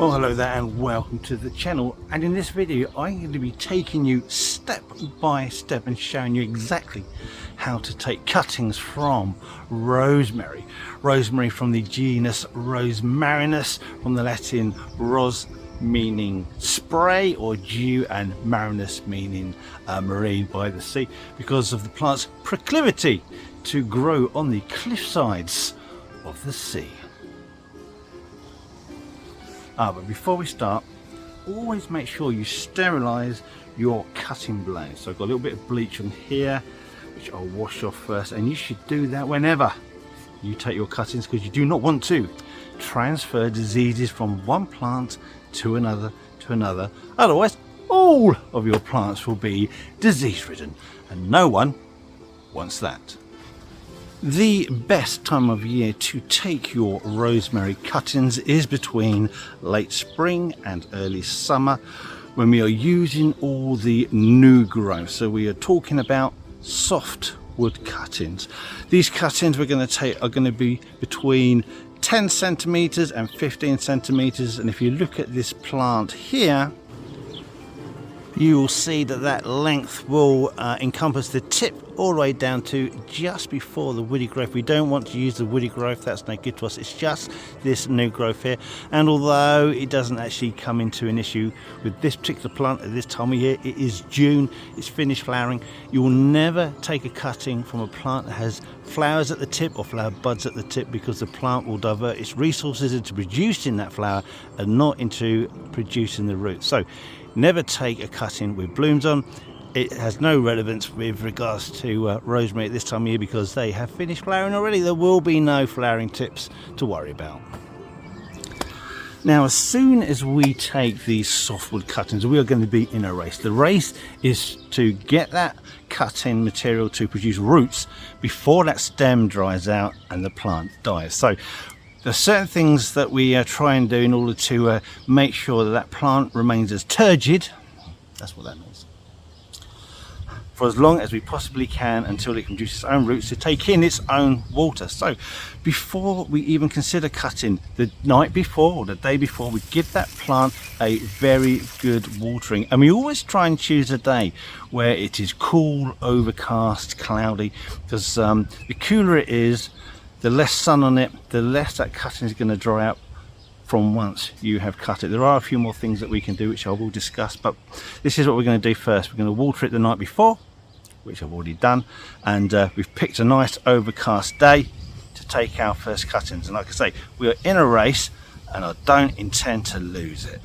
Well, hello there and welcome to the channel, and in this video I'm going to be taking you step by step and showing you exactly how to take cuttings from rosemary. Rosemary from the genus Rosmarinus, from the Latin ros meaning spray or dew and marinus meaning marine by the sea, because of the plant's proclivity to grow on the cliff sides of the sea. But before we start, always make sure you sterilize your cutting blade. So I've got a little bit of bleach on here, which I'll wash off first, and you should do that whenever you take your cuttings, because you do not want to transfer diseases from one plant to another otherwise all of your plants will be disease ridden, and no one wants that. The best time of year to take your rosemary cuttings is between late spring and early summer, when we are using all the new growth. So we are talking about soft wood cuttings. These cuttings we're going to take are going to be between 10 centimeters and 15 centimeters, and if you look at this plant here, you will see that that length will encompass the tip all the way down to just before the woody growth. We don't want to use the woody growth, that's no good to us. It's just this new growth here, and although it doesn't actually come into an issue with this particular plant at this time of year, it is June, it's finished flowering. You will never take a cutting from a plant that has flowers at the tip or flower buds at the tip, because the plant will divert its resources into producing that flower and not into producing the root. So never take a cutting with blooms on. It has no relevance with regards to rosemary at this time of year, because they have finished flowering already. There will be no flowering tips to worry about. Now, as soon as we take these softwood cuttings, we are going to be in a race. The race is to get that cutting material to produce roots before that stem dries out and the plant dies. So there are certain things that we try and do in order to make sure that that plant remains as turgid, that's what that means, for as long as we possibly can, until it can produce its own roots to take in its own water. So before we even consider cutting, the night before or the day before, we give that plant a very good watering, and we always try and choose a day where it is cool, overcast, cloudy, because the cooler it is, the less sun on it, the less that cutting is going to dry out from once you have cut it. There are a few more things that we can do, which I will discuss, but this is what we're going to do first. We're going to water it the night before, which I've already done, and we've picked a nice overcast day to take our first cuttings. And like I say, we are in a race and I don't intend to lose it.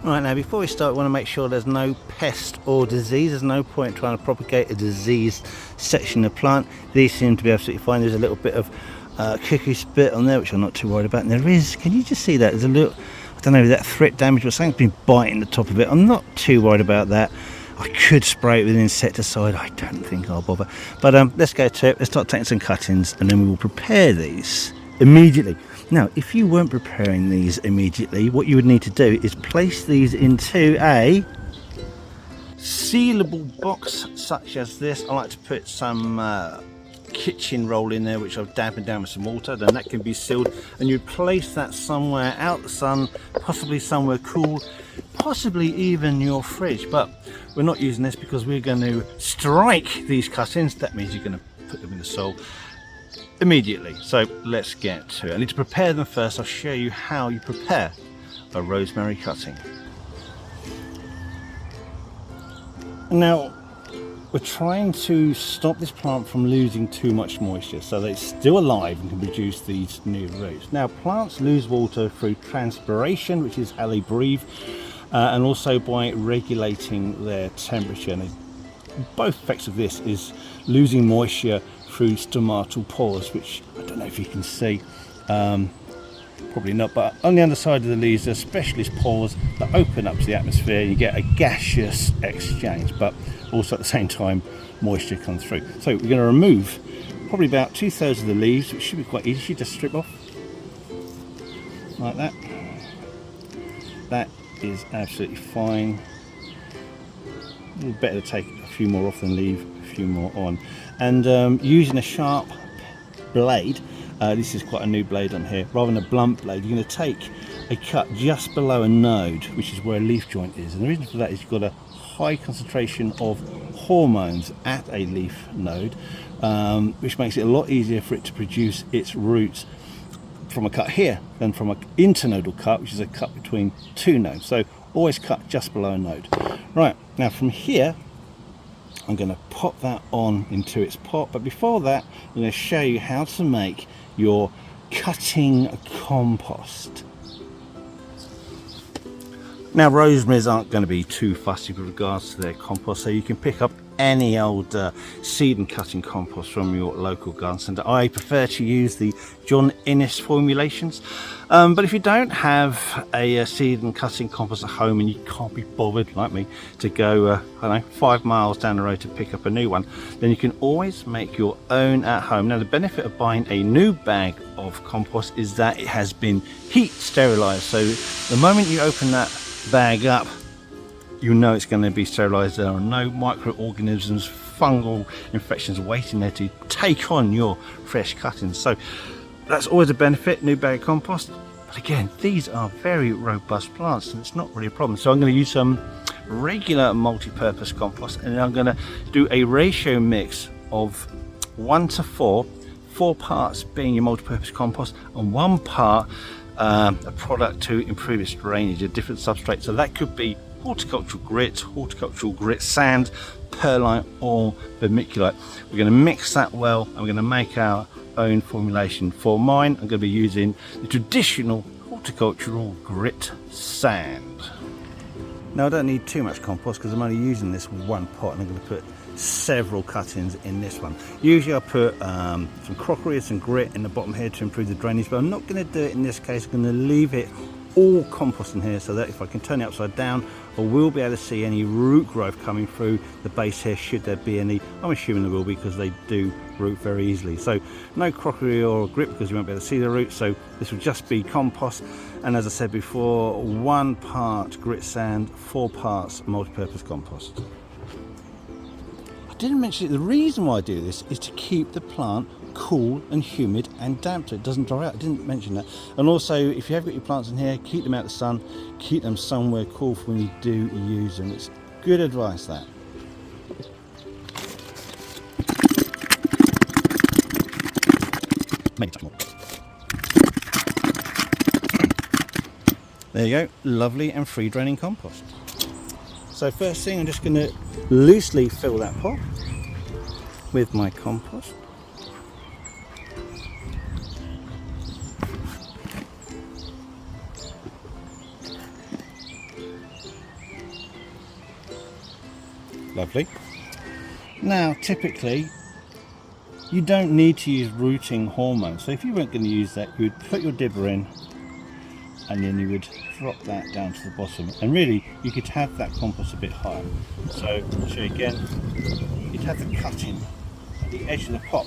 Right, now before we start, we want to make sure there's no pest or disease. There's no point trying to propagate a diseased section of the plant. These seem to be absolutely fine. There's a little bit of cuckoo spit on there, which I'm not too worried about. And there is, can you just see that? There's a little, I don't know, that threat damage or something's been biting the top of it. I'm not too worried about that. I could spray it with insecticide. I don't think I'll bother. But let's go to it. Let's start taking some cuttings, and then we will prepare these immediately. Now, if you weren't preparing these immediately, what you would need to do is place these into a sealable box such as this. I like to put some kitchen roll in there, which I've dampened down with some water, then that can be sealed, and you place that somewhere out the sun, possibly somewhere cool, possibly even your fridge. But we're not using this because we're going to strike these cuttings. That means you're going to put them in the soil immediately. So let's get to it. I need to prepare them first. I'll show you how you prepare a rosemary cutting. Now, we're trying to stop this plant from losing too much moisture so that it's still alive and can produce these new roots. Now, plants lose water through transpiration, which is how they breathe, and also by regulating their temperature. And both effects of this is losing moisture through stomatal pores, which I don't know if you can see, probably not, but on the underside of the leaves there's specialist pores that open up to the atmosphere, and you get a gaseous exchange, but also at the same time moisture comes through. So we're going to remove probably about 2/3 of the leaves, which should be quite easy. You just strip off like that. That is absolutely fine. A little better to take a few more off than leave a few more on. And using a sharp blade, this is quite a new blade on here, rather than a blunt blade, you're going to take a cut just below a node, which is where a leaf joint is. And the reason for that is you've got a high concentration of hormones at a leaf node, which makes it a lot easier for it to produce its roots from a cut here than from an internodal cut, which is a cut between two nodes. So always cut just below a node. Right, now from here I'm going to pop that on into its pot, but before that I'm going to show you how to make your cutting compost. Now, rosemaries aren't going to be too fussy with regards to their compost, so you can pick up any old seed and cutting compost from your local garden centre. I prefer to use the John Innes formulations, but if you don't have a seed and cutting compost at home and you can't be bothered, like me, to go I don't know, 5 miles down the road to pick up a new one, then you can always make your own at home. Now, the benefit of buying a new bag of compost is that it has been heat sterilised, so the moment you open that bag up, you know it's going to be sterilised. There are no microorganisms, fungal infections waiting there to take on your fresh cuttings. So that's always a benefit, new bag of compost. But again, these are very robust plants and it's not really a problem. So I'm going to use some regular multi-purpose compost, and I'm going to do a ratio mix of 1 to 4 parts being your multi-purpose compost and 1 part a product to improve its drainage, a different substrate. So that could be horticultural grit sand, perlite or vermiculite. We're going to mix that well and we're going to make our own formulation. For mine, I'm going to be using the traditional horticultural grit sand. Now, I don't need too much compost because I'm only using this with 1 pot, and I'm going to put several cuttings in this one. Usually I put some crockery and some grit in the bottom here to improve the drainage, but I'm not going to do it in this case. I'm going to leave it all compost in here so that if I can turn it upside down, I will be able to see any root growth coming through the base here, should there be any. I'm assuming there will be because they do root very easily. So no crockery or grit because you won't be able to see the roots, so this will just be compost. And as I said before, 1 part grit sand, 4 parts multi-purpose compost. I didn't mention it, the reason why I do this is to keep the plant cool and humid and damp so it doesn't dry out. I didn't mention that. And also, if you have got your plants in here, keep them out of the sun, keep them somewhere cool for when you do use them. It's good advice, that. Maybe touch more. There you go, lovely and free draining compost. So first thing, I'm just going to loosely fill that pot with my compost. Lovely. Now, typically, you don't need to use rooting hormones. So if you weren't going to use that, you would put your dibber in and then you would drop that down to the bottom. And really, you could have that compost a bit higher. So, I'll show you again. You'd have the cutting at the edge of the pot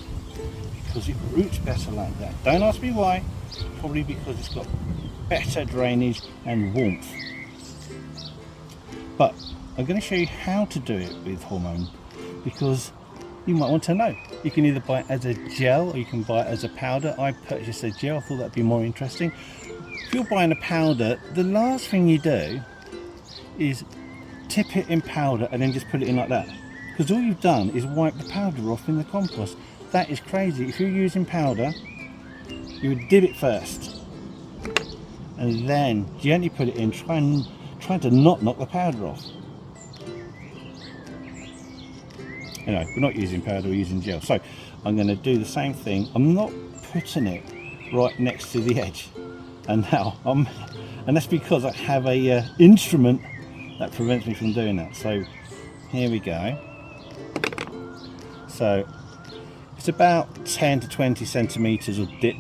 because it roots better like that. Don't ask me why. Probably because it's got better drainage and warmth. But I'm going to show you how to do it with hormone, because you might want to know. You can either buy it as a gel or you can buy it as a powder. I purchased a gel, I thought that'd be more interesting. If you're buying a powder, the last thing you do is tip it in powder and then just put it in like that, because all you've done is wipe the powder off in the compost. That is crazy. If you're using powder, you would dip it first and then gently put it in, trying to not knock the powder off. Anyway, we're not using powder, we're using gel. So I'm going to do the same thing. I'm not putting it right next to the edge. And now and that's because I have a instrument that prevents me from doing that. So here we go. So it's about 10 to 20 centimeters of dip.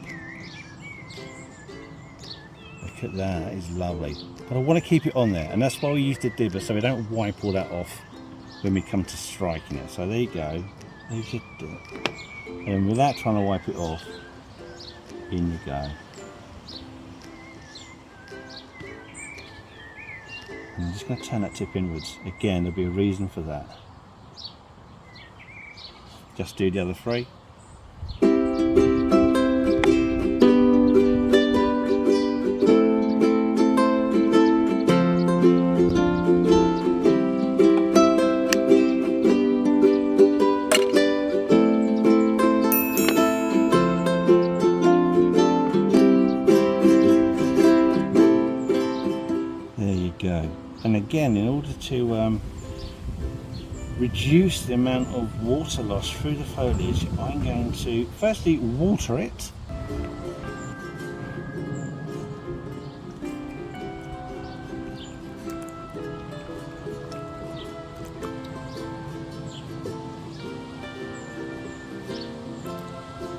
Look at that, that is lovely. But I want to keep it on there, and that's why we use the dibber, so we don't wipe all that off when we come to striking it. So there you go, there's your dip. And without trying to wipe it off, in you go. And I'm just going to turn that tip inwards. Again, there'll be a reason for that. Just do the other 3. again, in order to reduce the amount of water loss through the foliage, I'm going to firstly water it.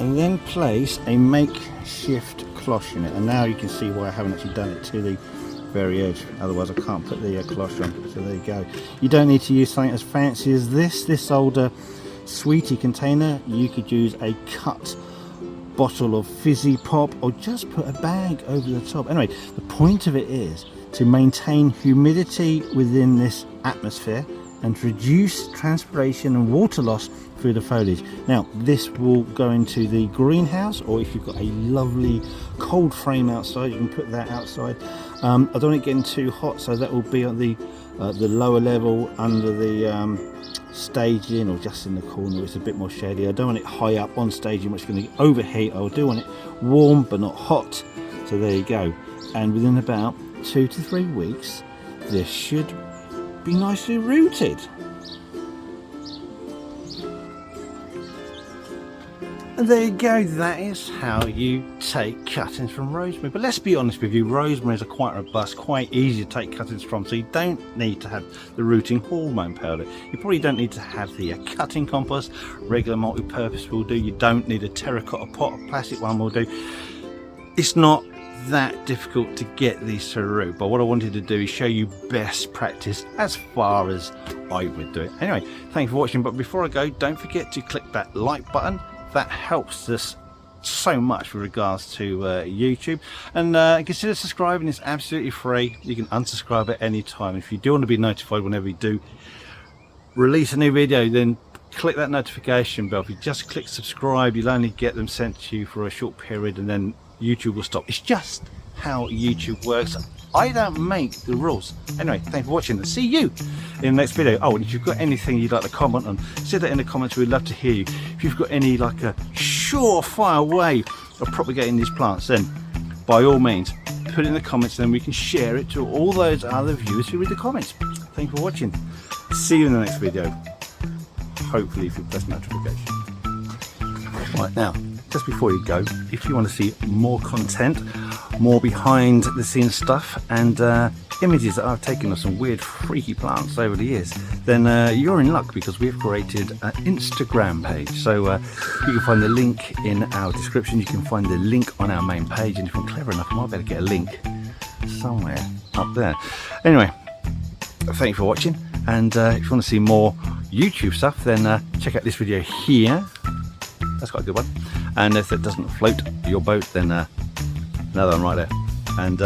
And then place a makeshift cloche in it. And now you can see why I haven't actually done it to the very edge, otherwise I can't put the cloche on. So there you go. You don't need to use something as fancy as this older sweetie container. You could use a cut bottle of fizzy pop, or just put a bag over the top. Anyway, the point of it is to maintain humidity within this atmosphere and to reduce transpiration and water loss through the foliage. Now this will go into the greenhouse, or if you've got a lovely cold frame outside, you can put that outside. I don't want it getting too hot, so that will be on the lower level under the staging, or just in the corner. It's a bit more shady. I don't want it high up on staging, which is going to overheat. I do want it warm but not hot. So there you go. And within about 2 to 3 weeks, this should be nicely rooted. And there you go, that is how you take cuttings from rosemary. But let's be honest with you, rosemaries are quite robust, quite easy to take cuttings from, so you don't need to have the rooting hormone powder. You probably don't need to have the cutting compost. Regular multi-purpose will do. You don't need a terracotta pot, a plastic one will do. It's not that difficult to get these to root, but what I wanted to do is show you best practice as far as I would do it. Anyway, thanks for watching, but before I go, don't forget to click that like button. That helps us so much with regards to YouTube, and consider subscribing. It's absolutely free. You can unsubscribe at any time. If you do want to be notified whenever we do release a new video, then click that notification bell. If you just click subscribe, you'll only get them sent to you for a short period, and then YouTube will stop. It's just how YouTube works. I don't make the rules. Anyway, thanks for watching, and see you in the next video. Oh, and if you've got anything you'd like to comment on, say that in the comments. We'd love to hear you. If you've got any like a surefire way of propagating these plants, then by all means put it in the comments, and then we can share it to all those other viewers who read the comments. Thanks for watching. See you in the next video, hopefully if you press notification. Right, now just before you go, if you want to see more content, more behind the scenes stuff, and images that I've taken of some weird freaky plants over the years, then you're in luck, because we've created an Instagram page. So you can find the link in our description. You can find the link on our main page, and if I'm clever enough, I might better get a link somewhere up there. Anyway, thanks for watching, and if you want to see more YouTube stuff, then check out this video here. That's quite a good one. And if it doesn't float your boat, then another one right there. And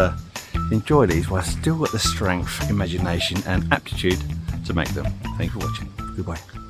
enjoy these while I've still got the strength, imagination and aptitude to make them. Thanks for watching. Goodbye.